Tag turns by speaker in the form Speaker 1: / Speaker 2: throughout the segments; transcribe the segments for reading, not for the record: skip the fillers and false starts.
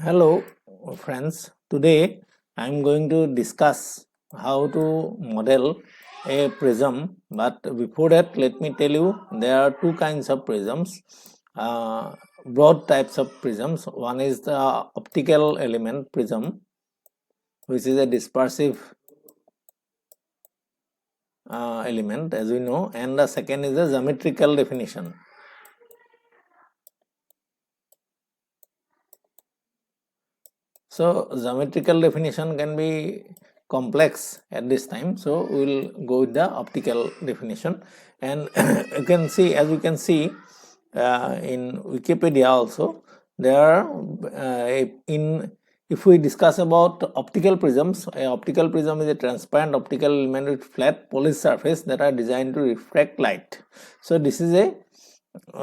Speaker 1: Hello friends, today I am going to discuss how to model a prism, but before that let me tell you there are two kinds of prisms, broad types of prisms. One is the optical element prism, which is a dispersive element as we know, and the second is the geometrical definition. So geometrical definition can be complex at this time, so we will go with the optical definition. And you can see, as you can see in Wikipedia also, there are if we discuss about optical prisms, a optical prism is a transparent optical element with flat polished surface that are designed to refract light. So this is a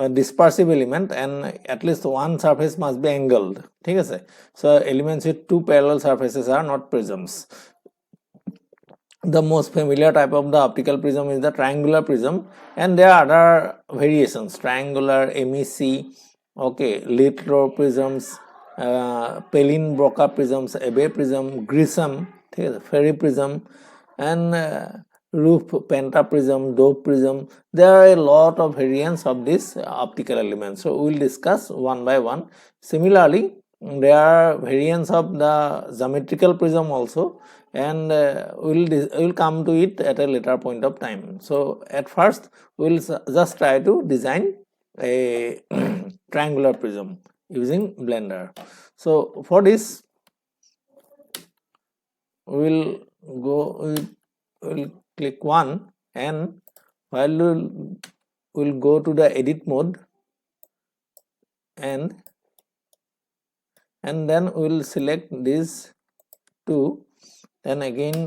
Speaker 1: dispersive element, and at least one surface must be angled. ঠিক আছে, so elements with two parallel surfaces are not prisms. The most familiar type of the optical prism is the triangular prism, and there are other variations: triangular, MEC, okay, little prisms, Pellin-Broca prisms, Abbe prism, Grissom, Ferry prism, and roof pentaprism, dove prism. There are a lot of variants of this optical elements, so we will discuss one by one. Similarly, there are variants of the geometrical prism also, and we will come to it at a later point of time. So at first we will just try to design a triangular prism using Blender. So for this we will click one, and while we'll go to the edit mode, and then we'll select these two, then again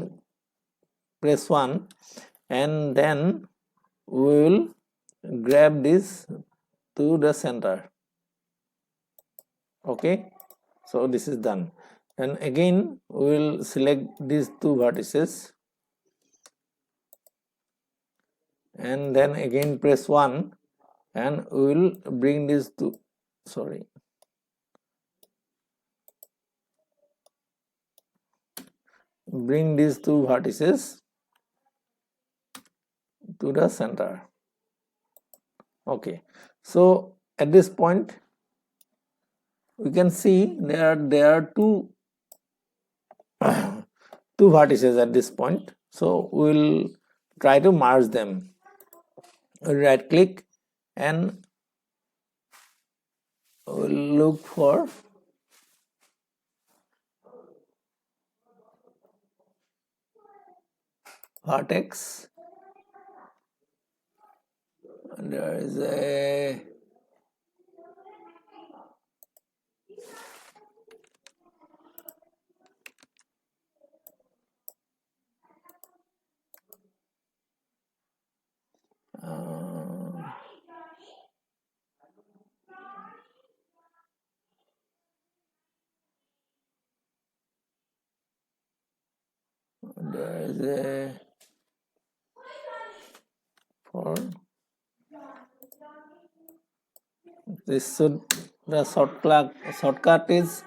Speaker 1: press 1, and then we will grab this to the center. Okay, so this is done, and again we will select these two vertices, and then again press 1, and we will bring these two, bring these two vertices to the center. Okay, so at this point we can see there are two two vertices at this point, so we'll try to merge them. Right click, and we'll look for vertex. There is a for this should, the shortcut is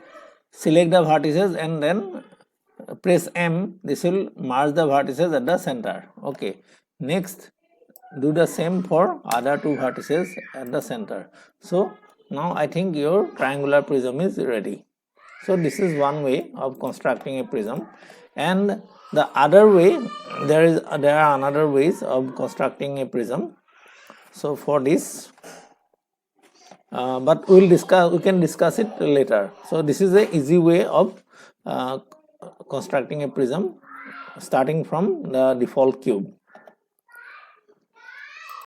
Speaker 1: select the vertices and then press M. This will merge the vertices at the center. Okay, next do the same for other two vertices at the center. So now I think your triangular prism is ready. So this is one way of constructing a prism, and the other way, there are another ways of constructing a prism. So for this, but we can discuss it later. So this is a easy way of constructing a prism starting from the default cube.